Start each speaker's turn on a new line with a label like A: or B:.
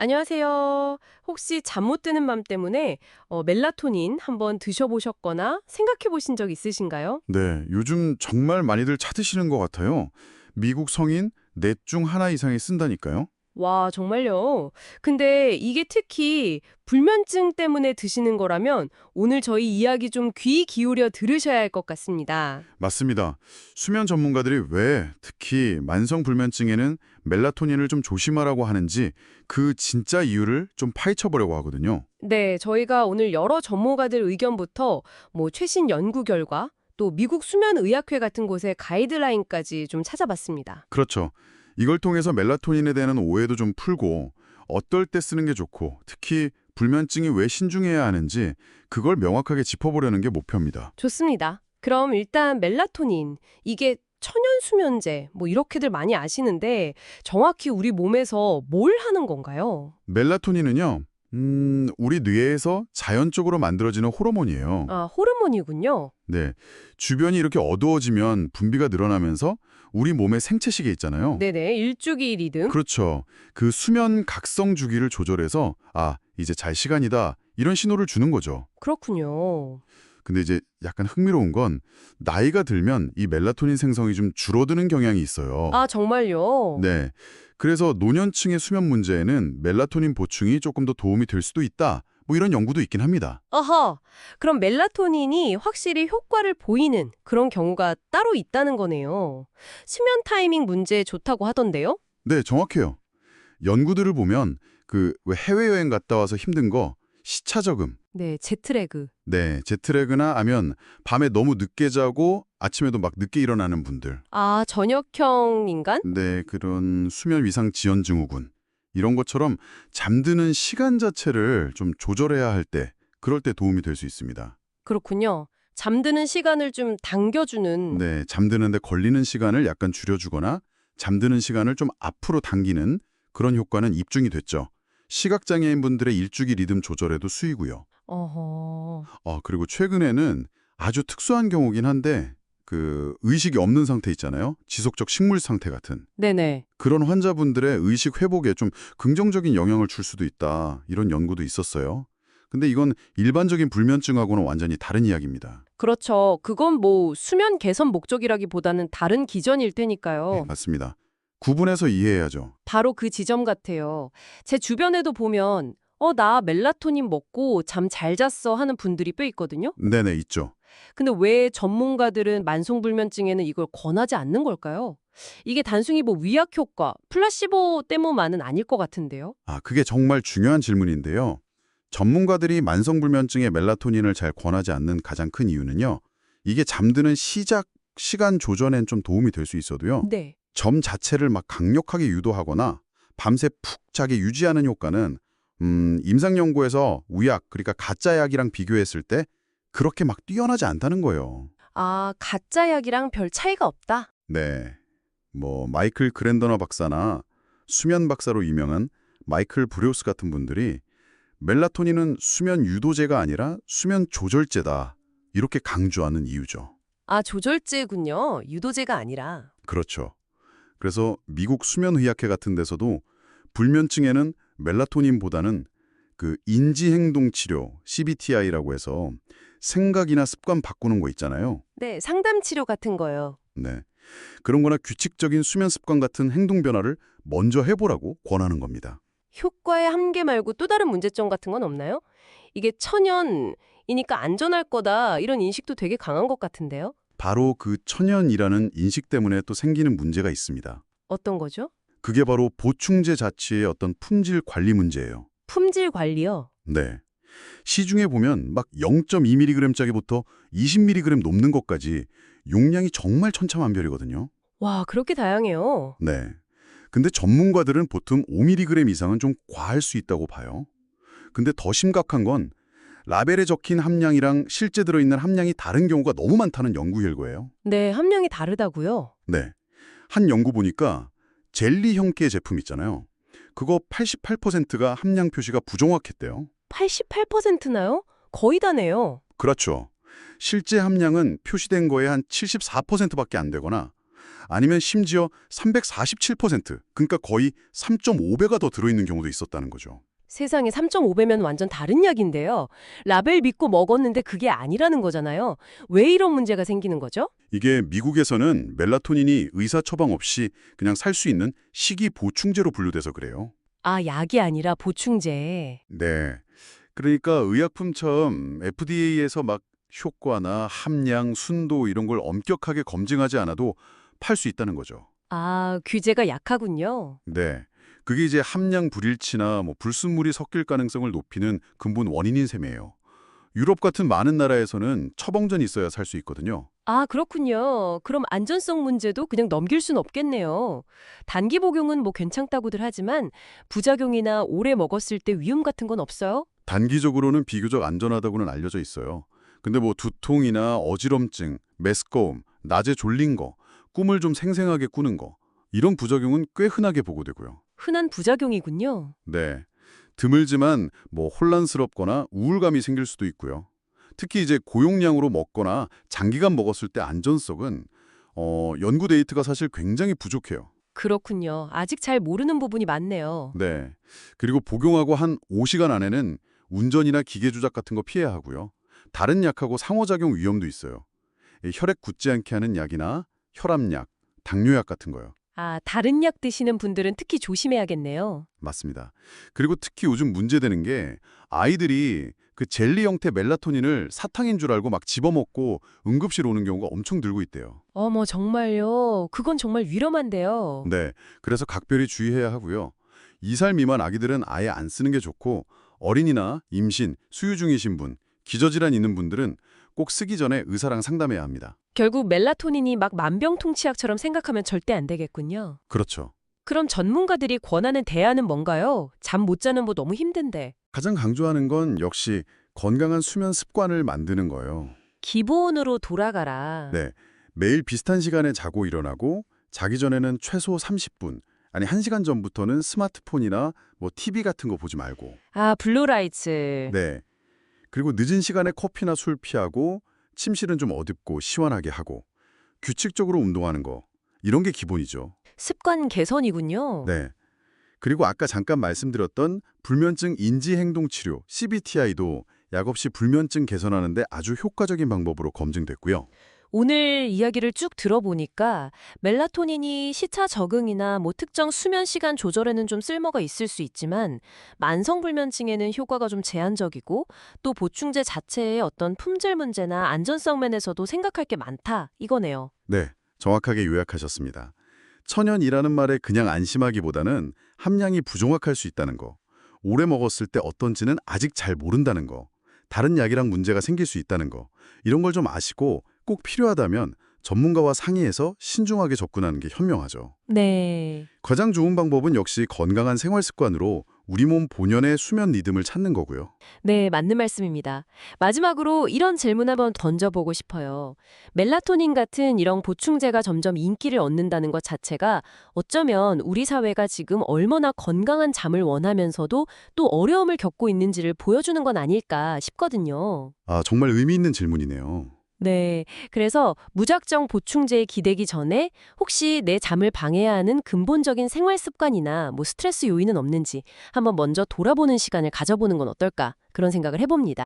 A: 안녕하세요. 혹시 잠 못 드는 맘 때문에 멜라토닌 한번 드셔보셨거나 생각해 보신 적 있으신가요?
B: 네, 요즘 정말 많이들 찾으시는 것 같아요. 미국 성인 넷 중 하나 이상이 쓴다니까요.
A: 와, 정말요? 근데 이게 특히 불면증 때문에 드시는 거라면 오늘 저희 이야기 좀 귀 기울여 들으셔야 할 것 같습니다.
B: 맞습니다. 수면 전문가들이 왜 특히 만성 불면증에는 멜라토닌을 좀 조심하라고 하는지 그 진짜 이유를 좀 파헤쳐 보려고 하거든요.
A: 네, 저희가 오늘 여러 전문가들 의견부터 최신 연구 결과, 또 미국 수면의학회 같은 곳의 가이드라인까지 좀 찾아봤습니다.
B: 그렇죠. 이걸 통해서 멜라토닌에 대한 오해도 좀 풀고 어떨 때 쓰는 게 좋고 특히 불면증이 왜 신중해야 하는지 그걸 명확하게 짚어보려는 게 목표입니다.
A: 좋습니다. 그럼 일단 멜라토닌, 이게 천연수면제, 이렇게들 많이 아시는데 정확히 우리 몸에서 뭘 하는 건가요?
B: 멜라토닌은요, 우리 뇌에서 자연적으로 만들어지는 호르몬이에요.
A: 아, 호르몬이군요.
B: 네. 주변이 이렇게 어두워지면 분비가 늘어나면서 우리 몸의 생체시계 있잖아요.
A: 네네, 일주기 리듬.
B: 그렇죠. 그 수면 각성 주기를 조절해서 이제 잘 시간이다. 이런 신호를 주는 거죠.
A: 그렇군요.
B: 근데 이제 약간 흥미로운 건 나이가 들면 이 멜라토닌 생성이 좀 줄어드는 경향이 있어요.
A: 아, 정말요?
B: 네. 그래서 노년층의 수면 문제에는 멜라토닌 보충이 조금 더 도움이 될 수도 있다. 뭐 이런 연구도 있긴 합니다.
A: 어허, 그럼 멜라토닌이 확실히 효과를 보이는 그런 경우가 따로 있다는 거네요. 수면 타이밍 문제에 좋다고 하던데요?
B: 네, 정확해요. 연구들을 보면 그 왜 해외여행 갔다 와서 힘든 거 시차 적응,
A: 네, 제트래그.
B: 네, 제트래그나 아니면 밤에 너무 늦게 자고 아침에도 막 늦게 일어나는 분들,
A: 아, 저녁형 인간?
B: 네, 그런 수면 위상 지연 증후군 이런 것처럼 잠드는 시간 자체를 좀 조절해야 할 때, 그럴 때 도움이 될 수 있습니다.
A: 그렇군요. 잠드는 시간을 좀 당겨주는.
B: 네, 잠드는데 걸리는 시간을 약간 줄여주거나 잠드는 시간을 좀 앞으로 당기는 그런 효과는 입증이 됐죠. 시각장애인 분들의 일주기 리듬 조절에도 쓰이고요.
A: 어허.
B: 그리고 최근에는 아주 특수한 경우긴 한데 그 의식이 없는 상태 있잖아요. 지속적 식물 상태 같은.
A: 네네.
B: 그런 환자분들의 의식 회복에 좀 긍정적인 영향을 줄 수도 있다. 이런 연구도 있었어요. 근데 이건 일반적인 불면증하고는 완전히 다른 이야기입니다.
A: 그렇죠. 그건 수면 개선 목적이라기보다는 다른 기전일
B: 네,
A: 테니까요.
B: 맞습니다. 구분해서 이해해야죠.
A: 바로 그 지점 같아요. 제 주변에도 보면, 나 멜라토닌 먹고 잠 잘 잤어 하는 분들이 꽤 있거든요.
B: 네네, 있죠.
A: 근데 왜 전문가들은 만성불면증에는 이걸 권하지 않는 걸까요? 이게 단순히 위약 효과, 플라시보 때문만은 아닐 것 같은데요.
B: 그게 정말 중요한 질문인데요. 전문가들이 만성불면증에 멜라토닌을 잘 권하지 않는 가장 큰 이유는요. 이게 잠드는 시작 시간 조절엔 좀 도움이 될 수 있어도요.
A: 네.
B: 점 자체를 막 강력하게 유도하거나 밤새 푹 자게 유지하는 효과는 임상 연구에서 우약, 그러니까 가짜 약이랑 비교했을 때 그렇게 막 뛰어나지 않다는 거예요.
A: 아, 가짜 약이랑 별 차이가 없다?
B: 네. 마이클 그랜더너 박사나 수면 박사로 유명한 마이클 브료스 같은 분들이 멜라토닌은 수면 유도제가 아니라 수면 조절제다. 이렇게 강조하는 이유죠.
A: 아, 조절제군요. 유도제가 아니라.
B: 그렇죠. 그래서 미국 수면의학회 같은 데서도 불면증에는 멜라토닌보다는 그 인지행동치료, CBTI라고 해서 생각이나 습관 바꾸는 거 있잖아요.
A: 네, 상담 치료 같은 거요.
B: 네. 그런 거나 규칙적인 수면 습관 같은 행동 변화를 먼저 해보라고 권하는 겁니다.
A: 효과의 한계 말고 또 다른 문제점 같은 건 없나요? 이게 천연이니까 안전할 거다 이런 인식도 되게 강한 것 같은데요.
B: 바로 그 천연이라는 인식 때문에 또 생기는 문제가 있습니다.
A: 어떤 거죠?
B: 그게 바로 보충제 자체의 어떤 품질 관리 문제예요.
A: 품질 관리요.
B: 네. 시중에 보면 막 0.2mg짜리부터 20mg 넘는 것까지 용량이 정말 천차만별이거든요.
A: 와, 그렇게 다양해요.
B: 네. 근데 전문가들은 보통 5mg 이상은 좀 과할 수 있다고 봐요. 근데 더 심각한 건 라벨에 적힌 함량이랑 실제 들어있는 함량이 다른 경우가 너무 많다는 연구 결과예요.
A: 네, 함량이 다르다고요.
B: 네. 한 연구 보니까 젤리 형태의 제품 있잖아요. 그거 88%가 함량 표시가 부정확했대요.
A: 88%나요? 거의 다네요.
B: 그렇죠. 실제 함량은 표시된 거에 한 74%밖에 안 되거나 아니면 심지어 347%, 그러니까 거의 3.5배가 더 들어있는 경우도 있었다는 거죠.
A: 세상에 3.5배면 완전 다른 약인데요. 라벨 믿고 먹었는데 그게 아니라는 거잖아요. 왜 이런 문제가 생기는 거죠?
B: 이게 미국에서는 멜라토닌이 의사 처방 없이 그냥 살 수 있는 식이 보충제로 분류돼서 그래요.
A: 아, 약이 아니라 보충제.
B: 네. 그러니까 의약품처럼 FDA에서 막 효과나 함량, 순도 이런 걸 엄격하게 검증하지 않아도 팔 수 있다는 거죠.
A: 아, 규제가 약하군요.
B: 네. 그게 이제 함량 불일치나 불순물이 섞일 가능성을 높이는 근본 원인인 셈이에요. 유럽 같은 많은 나라에서는 처방전이 있어야 살 수 있거든요.
A: 아, 그렇군요. 그럼 안전성 문제도 그냥 넘길 순 없겠네요. 단기 복용은 뭐 괜찮다고들 하지만 부작용이나 오래 먹었을 때 위험 같은 건 없어요?
B: 단기적으로는 비교적 안전하다고는 알려져 있어요. 근데 두통이나 어지럼증, 메스꺼움, 낮에 졸린 거, 꿈을 좀 생생하게 꾸는 거, 이런 부작용은 꽤 흔하게 보고되고요.
A: 흔한 부작용이군요.
B: 네. 드물지만 혼란스럽거나 우울감이 생길 수도 있고요. 특히 이제 고용량으로 먹거나 장기간 먹었을 때 안전성은 연구 데이터가 사실 굉장히 부족해요.
A: 그렇군요. 아직 잘 모르는 부분이 많네요.
B: 네. 그리고 복용하고 한 5시간 안에는 운전이나 기계 조작 같은 거 피해야 하고요. 다른 약하고 상호작용 위험도 있어요. 이 혈액 굳지 않게 하는 약이나 혈압약, 당뇨약 같은 거요.
A: 아, 다른 약 드시는 분들은 특히 조심해야겠네요.
B: 맞습니다. 그리고 특히 요즘 문제되는 게 아이들이 그 젤리 형태 멜라토닌을 사탕인 줄 알고 막 집어먹고 응급실 오는 경우가 엄청 늘고 있대요.
A: 어머, 정말요? 그건 정말 위험한데요.
B: 네, 그래서 각별히 주의해야 하고요. 2살 미만 아기들은 아예 안 쓰는 게 좋고 어린이나 임신, 수유 중이신 분, 기저질환 있는 분들은 꼭 쓰기 전에 의사랑 상담해야 합니다.
A: 결국 멜라토닌이 막 만병통치약처럼 생각하면 절대 안 되겠군요.
B: 그렇죠.
A: 그럼 전문가들이 권하는 대안은 뭔가요? 잠 못 자는 거 너무 힘든데.
B: 가장 강조하는 건 역시 건강한 수면 습관을 만드는 거예요.
A: 기본으로 돌아가라.
B: 네, 매일 비슷한 시간에 자고 일어나고 자기 전에는 최소 30분, 아니 1시간 전부터는 스마트폰이나 TV 같은 거 보지 말고.
A: 아, 블루라이트.
B: 네, 그리고 늦은 시간에 커피나 술 피하고 침실은 좀 어둡고 시원하게 하고 규칙적으로 운동하는 거, 이런 게 기본이죠.
A: 습관 개선이군요.
B: 네. 그리고 아까 잠깐 말씀드렸던 불면증 인지행동치료 CBTI도 약 없이 불면증 개선하는 데 아주 효과적인 방법으로 검증됐고요.
A: 오늘 이야기를 쭉 들어보니까 멜라토닌이 시차 적응이나 특정 수면 시간 조절에는 좀 쓸모가 있을 수 있지만 만성불면증에는 효과가 좀 제한적이고 또 보충제 자체의 어떤 품질 문제나 안전성 면에서도 생각할 게 많다 이거네요.
B: 네, 정확하게 요약하셨습니다. 천연이라는 말에 그냥 안심하기보다는 함량이 부정확할 수 있다는 거, 오래 먹었을 때 어떤지는 아직 잘 모른다는 거, 다른 약이랑 문제가 생길 수 있다는 거, 이런 걸 좀 아시고 꼭 필요하다면 전문가와 상의해서 신중하게 접근하는 게 현명하죠.
A: 네.
B: 가장 좋은 방법은 역시 건강한 생활 습관으로 우리 몸 본연의 수면 리듬을 찾는 거고요.
A: 네, 맞는 말씀입니다. 마지막으로 이런 질문 한번 던져보고 싶어요. 멜라토닌 같은 이런 보충제가 점점 인기를 얻는다는 것 자체가 어쩌면 우리 사회가 지금 얼마나 건강한 잠을 원하면서도 또 어려움을 겪고 있는지를 보여주는 건 아닐까 싶거든요.
B: 아, 정말 의미 있는 질문이네요.
A: 네. 그래서 무작정 보충제에 기대기 전에 혹시 내 잠을 방해하는 근본적인 생활 습관이나 스트레스 요인은 없는지 한번 먼저 돌아보는 시간을 가져보는 건 어떨까 그런 생각을 해봅니다.